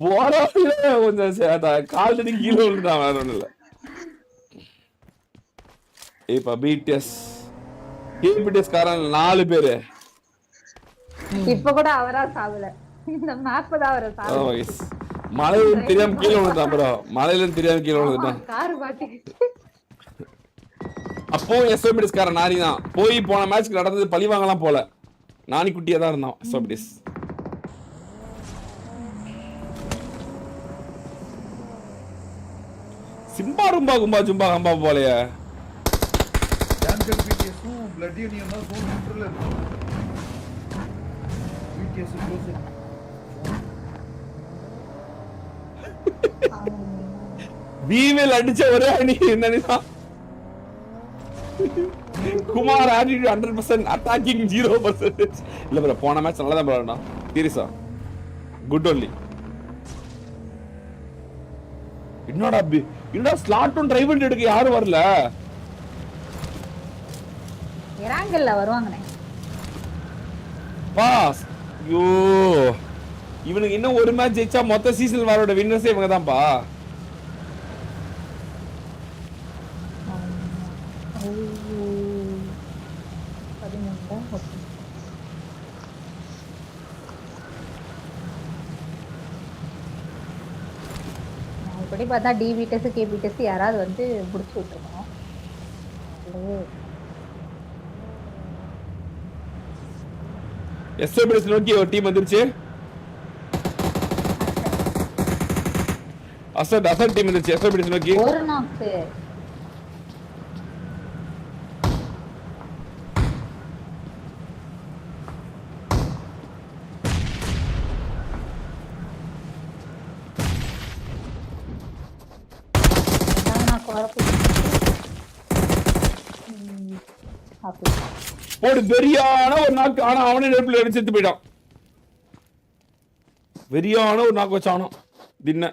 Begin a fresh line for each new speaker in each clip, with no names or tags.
போறவங்களே கொஞ்சம் கால் தடி கீழே விழுந்தான், வேற ஒண்ணும் இல்ல. இப்ப பிடிஎஸ் காரன் 4 பேரு.
இப்ப கூட அவரா சாவல, இந்த மேப் தான் அவரை சாவல.
மலையில தெரியாம கீழே விழுந்தான் ப்ரோ, மலையில தெரியாம கீழே விழுந்துட்டான்.
கார் பாட்டி
அப்போ எஸ்ஓபிடிஎஸ் காரன் நானி தான். போய் போன மேட்ச்க்கு நடந்தது பழி வாங்கலாம் போல, நானி குட்டியா தான் இருந்தான் எஸ்ஓபிடிஎஸ். சிம்பா ரும்பா கும்பா ஜும்பா கம்பா போலையே.
டான்சர் பிடிஎஸும் பிளட் யூனியன் தான் சோன் சென்டர்ல இருக்கு. BDS close.
வீவில் அடிச்ச ஒரே அணி என்னன்னா குமார் ஆட்டிடியூட் 100%, அட்டாக்கிங் 0%. இல்ல ப்ரோ, போன மேட்ச் நல்லா தான் ப்ரோ. சீரியஸா குட் ஒன்லி. என்னடா ஸ்லாட்டும் டிரைவ் எடுக்க யாரும் வரல.
இராங்கல்ல வருவாங்கனே
பாஸ். ஐயோ, இவனுக்கு இன்னும் ஒரு மேட்ச் ஜெயிச்சா மொத்த சீசன் வாரோட வின்னர்ஸே இவங்க தான்ப்பா.
இப்படி பார்த்தா டிபிடிஎஸ் கேபிடிஎஸ் யாராவது வந்து முடிச்சு விட்டுருக்கணும்.
எஸ்ஓபிஎஸ் நோக்கி ஒரு டீம் வந்துருச்சு. அசட் டீம் வந்துருச்சு எஸ்ஓபிஎஸ் நோக்கி.
ஒரு நாக்கு
ஒரு வெறியான ஒரு நாக்கு. ஆனா அவனே நெருப்புல அடிச்சு செத்து போயிட்டான். வெறியான ஒரு நாக்கு வச்சானோ தின்ன.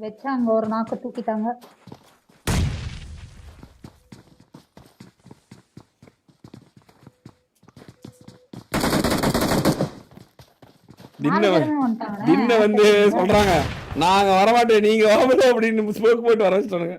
வச்சாங்க ஒரு நாக்கு தூக்கிட்டாங்க.
தின்ன வந்து சொல்றாங்க நாங்க வரமாட்டோம் நீங்க வாங்க அப்படின்னு ஸ்மோக் போட்டு வர வச்சுட்டானுங்க.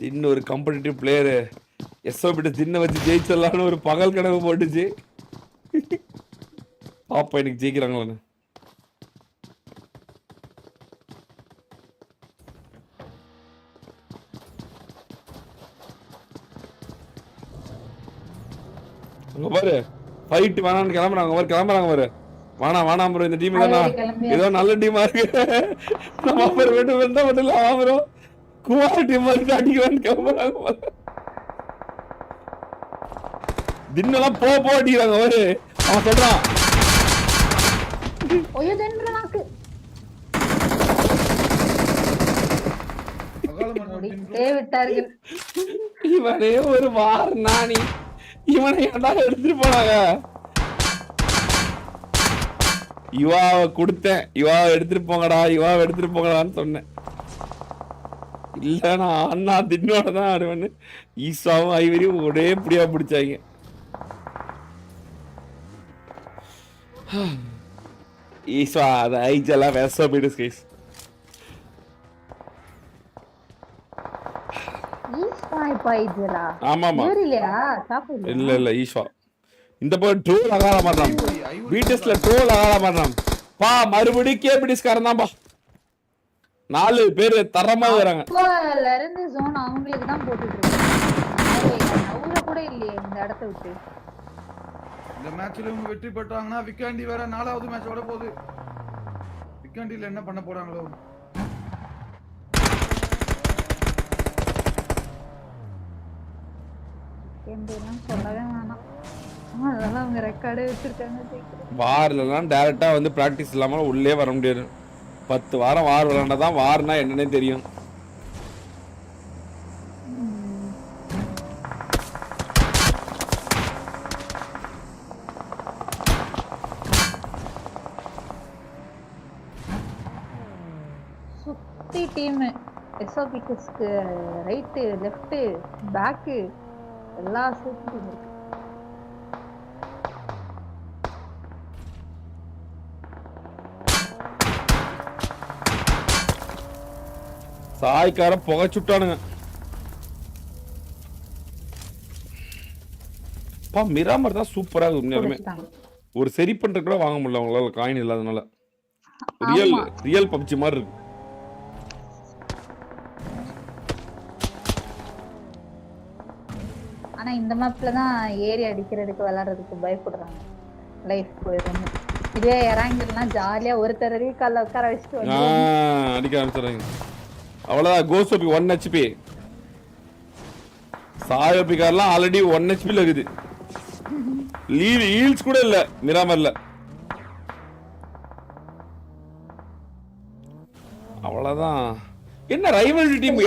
தின்னு ஒரு காம்படிட்டிவ் பிளேயரு எஸ்ஓபிட்ட தின்ன வச்சு ஜெயிச்சிடலான்னு ஒரு பகல் கனவு போட்டுச்சு. பாப்பா எனக்கு ஜெயிக்கிறாங்களான்னு. பாரு ஃபைட் வேணான்னு கிளம்புறாங்க பாரு, கிளம்புறாங்க பாரு. வேணாம் ப்ரோ, இந்த டீம் தானா ஏதோ நல்ல டீமா இருக்கு, நம்ம அப்புறம் வேணும் வந்தா மட்டும் இல்ல ப்ரோ குமார் டீம் வந்து அடிக்கலான்னு கிளம்புறாங்க பாரு. தின்னெல்லாம் போ அடிக்கிறாங்க பாரு. அவன் சொல்றான் இவனே ஒரு வார் நானி, இவனை ஏன்டா எடுத்துட்டு போனாங்க. இவாவை கொடுத்தேன், இவாவை எடுத்துட்டு போங்கடான்னு சொன்னேன். இல்லனா அண்ணா தின்னோட தான் ஆடுவேன்னு ஈசாவும் ஐவரியும் ஒரே புடியா பிடிச்சாங்க. ஈஸ்வா அது ஐஜெல்லாம் வேஸ்டா போயிடு கேஸ். ஆமாமா இல்ல ஈஸ்வா இந்த போய் ட்ரோல் ஆகாத மாட்டான். பிடிஎஸ்ல ட்ரோல் ஆகாத மாட்டான் பா. மறுபடியும் கேபிடிஎஸ்காரன் தான்பா. 4 பேர் தரமா வராங்க.
இருந்து ஜோன் அவங்களுக்கு தான் போட்டுட்டு இருக்காங்க. கூட இல்லையே இந்த இடத்தை விட்டு.
இந்த மேட்ச்ல இவங்க வெற்றி பெற்றாங்கன்னா விக்காண்டி வேற 4வது மேட்ச் வர போகுது. விக்காண்டில என்ன பண்ண போறாங்களோ.
வார்லாம் டைரக்டா வந்து பிராக்டிஸ் இல்லாம உள்ளே வர முடியாது. 10 வாரம் வார் விளையாண்டாதான் வார்னா என்னன்னே தெரியும்.
டீம் எஸ்ஓபிக்கு ரைட்டு லெஃப்ட் பேக்கு எல்லா சூப்பரும் இருக்கு.
சாய்க்கார புகைச்சுட்டானுங்க. மிராமர் தான் சூப்பரா இருக்கு உண்மையாலுமே. ஒரு சரி பண்ற கூட வாங்க முடியல அவங்களால, காயின் இல்லாதனால. ரியல் பப்ஜி மாதிரி இருக்கு.
ஆனா இந்த மேப்ல தான் ஏறி அடிக்கிறதுக்கு விளையாடுறதுக்கு பயப்படுறாங்க, லைஃப் போயிடும். இதே இறங்கிலாம் ஜாலியா ஒருத்தர் ரீகால்ல உட்கார வச்சுட்டு
அடிக்க ஆரம்பிச்சிடுறாங்க. அவ்வளவுதான். கோசோபி 1 HP, சாயோபி கார்லாம் ஆல்ரெடி 1 HP ல இருக்குது. ஹீல்ஸ் கூட இல்ல மிராமர்ல. அவ்வளவுதான். என்ன ரைவல்ரி டீம்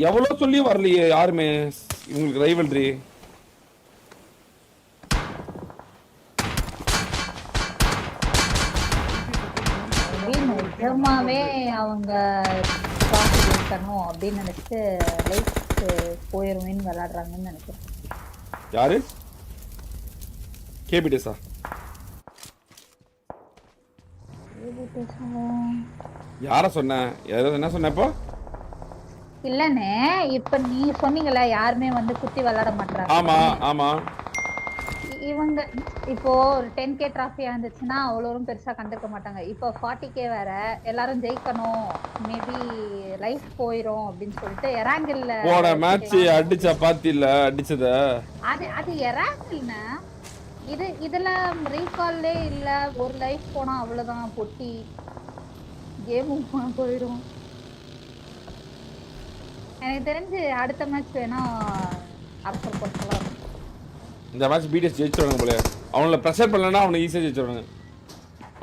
எவ்வளவு சொல்லி வரலையே யாருமே இவங்களுக்கு ரைவல்ரி.
நிஜமாவே அவங்க இருக்கணும் அப்படின்னு நினைச்சு லைஃப் போயிருவேன்னு விளையாடுறாங்கன்னு நினைக்கிறேன்.
யாரு? கேபிடேஸா? யார சொன்ன? என்ன சொன்ன இப்போ?
இல்லனே, இப்ப நீ சொன்னீங்கல யாருமே வந்து குத்தி விளையாட மாட்டாங்க.
ஆமா ஆமா.
இவங்க இப்போ 10k டிராஃபியா இருந்துச்சுன்னா அவ்வளோரும் பெருசா கண்டுக்க மாட்டாங்க. இப்போ 40k வேற, எல்லாரும் ஜெயிக்கணும், மேபி லைஃப் போயிரும் அப்படின்னு சொல்லிட்டு எராங்கில்ல
போன மேட்ச் அடிச்சா பாத்தில அடிச்சத.
அது எராங்கில்னா இதுல ரீகால்லே இல்ல, ஒரு லைஃப் போனா அவ்வளவுதான், பொட்டி கேமும் போயிடும். எனக்கு தெரிஞ்சு அடுத்த மேட்ச் வேணா ஆஃப்டர் போட்டலாம்.
இந்த மேட்ச் பிடிஎஸ் ஜெயிச்சிடுவாங்க போல. அவங்கள பிரஷர் பண்ணலனா அவனை ஈஸியா ஜெயிச்சிடுவாங்க.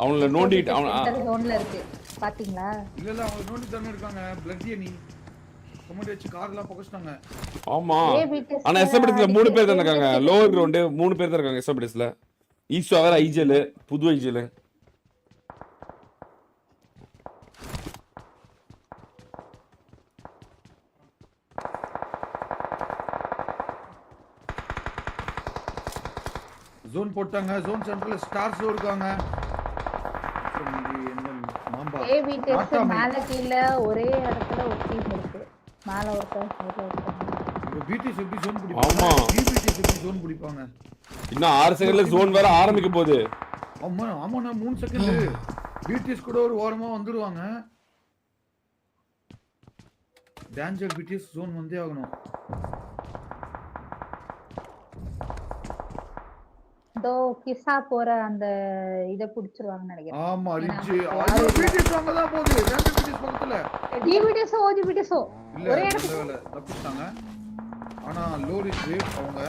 அவங்கள நோண்டிட்டு அவன்
ஜோன்ல இருக்கு பாத்தீங்களா?
இல்ல அவங்க நோண்டி தான இருக்காங்க. பிளட்டி நீ கமெண்ட் வச்சு கார்லாம் போகஸ்டாங்க.
ஆமா. ஆனா எஸ்எபிடிஸ்ல 3 பேர் தான் இருக்காங்க. லோவர் கிரவுண்ட் 3 பேர் தான் இருக்காங்க எஸ்எபிடிஸ்ல. ஈஸ்வா வேற ஐஜிஎல், புது ஐஜிஎல்.
ஜோன் போட்டாங்க. ஜோன் சென்டர்ல ஸ்டார்ஸ் இருக்காங்க. மாம்பா
ஏவி டெஸ்ட் மேல கீழ ஒரே இடத்துல ஒரு டீம் இருக்கு. மேல ஒருத்தர் சைடுல ஒருத்தர்.
இப்போ பிடிஎஸ் எப்படி ஜோன் பிடிப்பாங்க? ஆமா பிடிஎஸ் எப்படி ஜோன் பிடிப்பாங்க?
இன்னும் 6 செகண்ட்ல ஜோன் வேற ஆரம்பிக்க போகுது.
ஆமா ஆமாண்ணா 3 செகண்ட். பிடிஎஸ் கூட ஒரு ஓரமா வந்துருவாங்க. டேஞ்சர் பிடிஎஸ் ஜோன் வந்தே ஆகணும்.
தோ கிசா போற அந்த இத புடிச்சிருவாங்கன்னு நினைக்கிறேன்.
ஆமா ரிட்ஜ் ஐயோ பிடிஎஸ் அங்க தான் போகுது. டேஞ்சர் பிடிஎஸ் பக்கத்துல
டிபிடிஎஸ் ஓஜிபிடிஎஸ் ஒரே இடத்துல
தப்பிட்டாங்க. ஆனா லோ ரிட்ஜ் அவங்க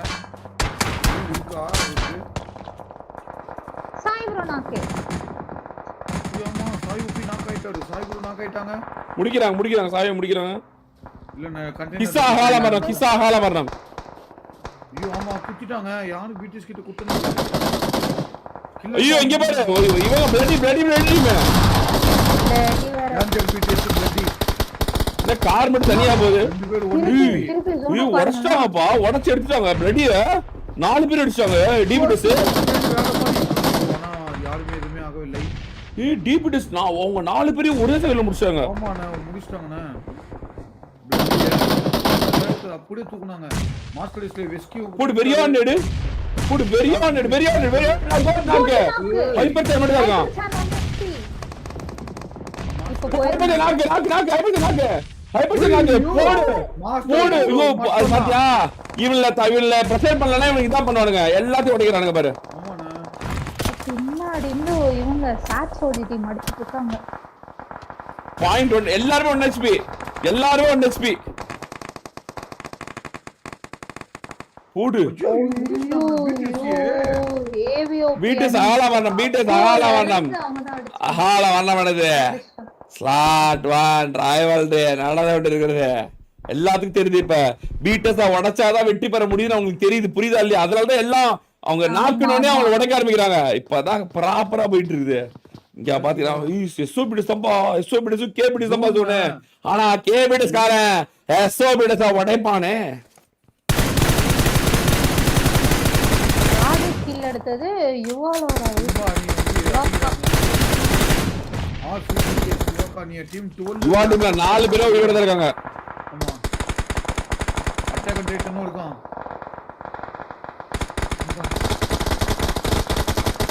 இருக்கா இருக்கு.
சாய் ப்ரோ நாக்கே.
ஆமா சாய் உப்பி நாக் ஆயிட்டாரு. சாய் ப்ரோ நாக் ஆயிட்டாங்க.
முடிக்கறாங்க சாயை முடிக்கறாங்க.
இல்ல நான் கண்டெய்னர்
கிசா ஹால மரணம்.
ஐயோ ஆமா குத்திட்டாங்க. யாரு பிடிஎஸ் கிட்ட குத்துனாங்க?
ஐயோ இங்க பாரு இவங்க பிளடி மேன்.
டேஞ்சர் பிடிஎஸ் பிளடி.
இந்த கார் மட்டும் தனியா போகுது. 2 பேர் ஐயோ உடைச்சாங்கப்பா. உடைச்சு எடுத்துட்டாங்க பிளடிய. 4 பேர் அடிச்சாங்க டிபிடிஎஸ்.
ஆனா யாருமே எதுமே ஆகவில்லை.
டிபிடிஎஸ் அவங்க 4 பேரையும் ஒரே சைடுல முடிச்சாங்க.
ஆமாண்ணா முடிச்சிட்டாங்கண்ணா. அப்படியே தூக்குனாங்க. மாஸ்டர் டிஸ்ப்ளே ரெஸ்கியூ
போடு பெரியானேடு. நாங்க ஹைப்பர் டைம் மட்டும் இருக்கான். இப்போ போய் நாங்க போடு. அது பாத்தியா? இவன்ல பிரஷர் பண்ணலனா இவங்க இதான் பண்ணுவானுங்க. எல்லாத்தையும் உடைக்கறானுங்க பாரு.
ஆமாண்ணா.
பின்னாடி இருந்து இவங்க சாட்ஸ் ஓடி டீம் அடிச்சிட்டு இருக்காங்க.
பாயிண்ட் 1 எல்லாரும் 1 HP. எல்லாரும் 1 HP. போடு. பிடிஎஸ் ஆளா வரணும். பிடிஎஸ் ஆளா வரணும். ஸ்லாட் 1 ரைவல்ரி நடந்துட்டு இருக்குது. எல்லாத்துக்கும் தெரியுது. இப்ப பிடிஎஸ் உடைச்சாதான் வெற்றி பெற முடியும்னு அவங்களுக்கு தெரியுது. புரியுதா இல்லையா? அதனாலதான் எல்லாம் அவங்க நாக்கணும்னே அவங்க உடைக்க ஆரம்பிக்கிறாங்க. இப்பதான் ப்ராப்பரா போயிட்டு இருக்குது இங்க பாத்தீங்கன்னா எஸ்ஓபிடிஸ் தான்பா, எஸ்ஓபிடிஸ் கேபிடிஸ் தான்பா சொன்னே. ஆனா கேபிடிஸ் காரன் எஸ்ஓபிடிஸ் உடைப்பானே.
யாரு கில் எடுத்தது? யுவாலோட
யுவா டீம்ல 4 பேரும் உயிரோட தான் இருக்காங்க.
ஆமா அட்டாக் ரேட்னும் இருக்கும்.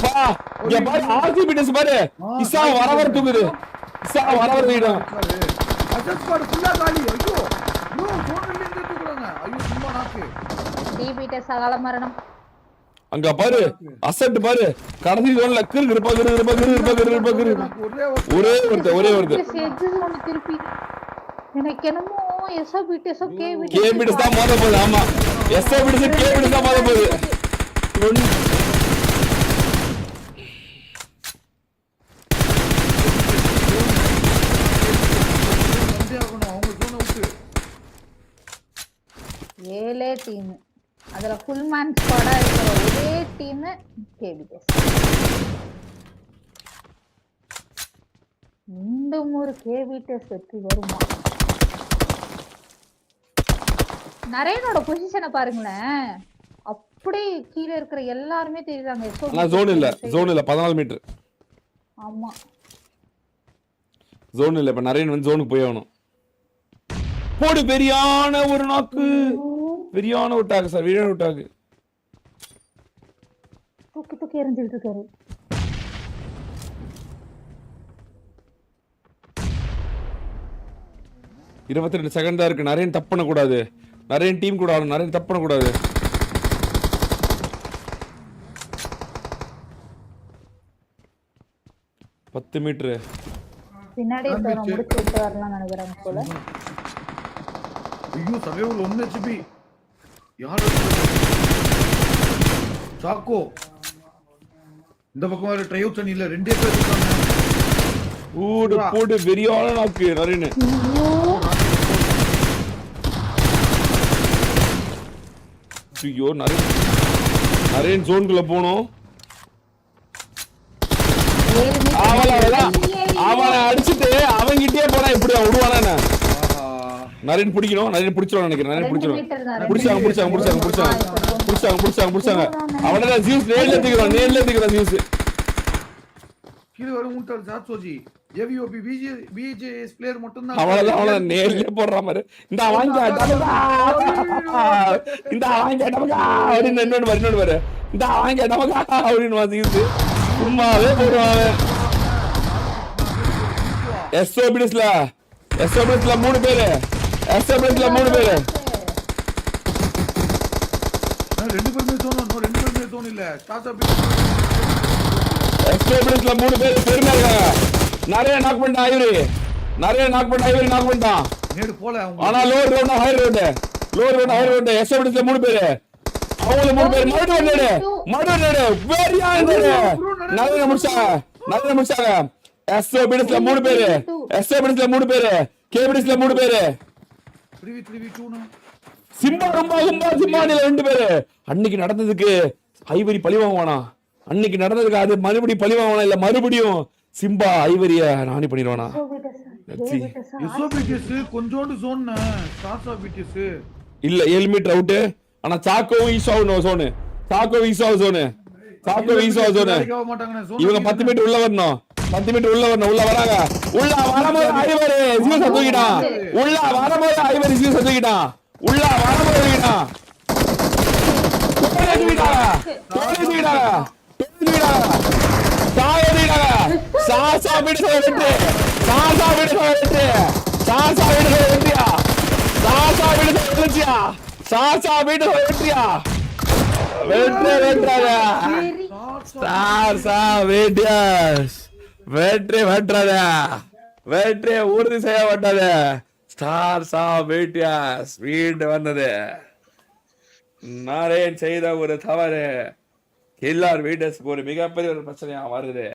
பா இங்க பாரு ஆர்சிபிடிஸ் பாரு. இசா வரவர தூக்குது. இசா வரவர தூக்கிட்டான்.
அட்டாக் ஸ்குவாட் ஃபுல்லா காலி. ஐயோ ப்ரோ ஜோன்ல இருந்து தூக்குறாங்க. ஐயோ சும்மா நாக்கு.
டிபிடஸ் அகால மரணம்.
அங்க பாரு அசெட் பாரு. கடைசி ஜோன்ல கிறுகிறுப்பா. ஒரே ஒருத்தர்
திருப்பி எனக்கு என்னமோ எஸ்ஓபிடிஸ்
கேபிடிஸ் தான் மோத போகுது. ஆமா எஸ்ஓபிடிஸ் கேபிடிஸ் தான் மோத போகுது.
ஏழே டீம், அதுல ஃபுல் மேன் ஸ்குவாடா இருக்கிற ஒரே டீம் கேபிடஸ். மீண்டும் ஒரு கேபிடஸ் வெற்றி வருமா? நரேனோட பொசிஷனை பாருங்களேன், அப்படியே கீழே இருக்கிற எல்லாருமே தெரியுறாங்க.
ஜோன் இல்ல 14 மீட்டர்.
ஆமா
ஜோன் இல்ல. இப்ப நரேன் வந்து ஜோனுக்கு போய் ஆகணும். போடு பெரியான ஒரு நாக்கு, பெரியான ஒரு டாக் சார், வீடான ஒரு டாக்.
தூக்கி எறிஞ்சிட்டு இருக்காரு.
இருபத்தி 2 செகண்ட் தான் இருக்கு. நரேன் தப்பு பண்ண கூடாது. நரேன் டீம் கூட ஆடணும். நரேன் தப்பு பண்ண கூடாது. பத்து மீட்டர்
பின்னாடி முடிச்சு விட்டு வரலாம் நினைக்கிறேன் போல.
ஐயோ சமயம் 1 HP யார் சாக்கோ. இந்த பக்கம் வேற ட்ரை அவுட் இல்ல, 2 பேர் இருக்காங்க.
போடு வெறியான நாக்கு நரேன். ஐயோ நரேன் ஜோனுக்குள்ள போனோம். அவனை அடிச்சுட்டு அவங்கிட்டே போனா எப்படி விடுவானா? நரேன் பிடிக்கணும். நரேன் பிடிச்சிடும் நினைக்கிறேன். நரேன் பிடிச்சாங்க. அவனோட ஜியூஸ் நேர்ல தூக்குறான் ஜியூஸ்.
கீழ வர முட்டாள் சாட்சோஜி ஏவிஓபி பிஜேஎஸ் பிளேயர் மட்டும் தான்.
அவள நேர்ல போடுற மாதிரி. இந்த வாங்க டபகா அப்படின்னு இன்னொரு பாரு. இந்த வாங்க டபகா அப்படின்னு வாசிக்குது. சும்மாவே போடுவாங்க. எஸ்ஓபிடிஸ்ல 3 பேரு. எஸ்ஓபிடிஸ்ல 3 பேரு.
2 பேருமே தோணும் இல்ல.
எஸ்ஓபிடிஸ்ல 3 பேரு பெருமையா இருக்காங்க. நிறைய நாக் பண்ணிட்டான் ஐவரி. நாக் பண்ணிட்டான்.
நேடு போல.
ஆனா லோவர் ரவுண்ட் ஹையர் ரவுண்ட் எஸ்ஓபிடிஸ்ல 3 பேரு. அவங்கள 3 பேர் மறுபடியும் நேடு. வேறியா நேடு. நிறைய முடிச்சாங்க. எஸ்ஓபிடிஸ்ல 3 பேரு. கேபிடிஸ்ல 3 பேரு. சிம்பா 2 பேரு. அன்னைக்கு நடந்ததுக்கு ஐவரி பழி வாங்குவானா? அது மறுபடியும் பழி வாங்குவானா? இல்ல மறுபடியும் சிம்பா ஐவரிய நானி பண்ணிடுவானா?
எஸ்ஓபிடிஎஸ் கொஞ்சோண்டு ஜோன் சாட்சோபிடிஎஸ்
இல்ல 7 மீட்டர் அவுட். ஆனா சாக்கோவும் ஈசாவும் ஜோன். இவங்க 10 மீட்டர் உள்ள வரணும். உள்ள வராங்க. உள்ள வரும்போது ஐவரி ஜியூஸ் தூக்கிட்டான். சாசா வீடு வெற்றி. வெற்றி உறுதி செய்யப்பட்டது. வீடு வந்தது. நரேன் செய்த ஒரு தவறு எல்லார் வீட்டர்ஸ்க்கு ஒரு மிகப்பெரிய ஒரு பிரச்சனையா வருது.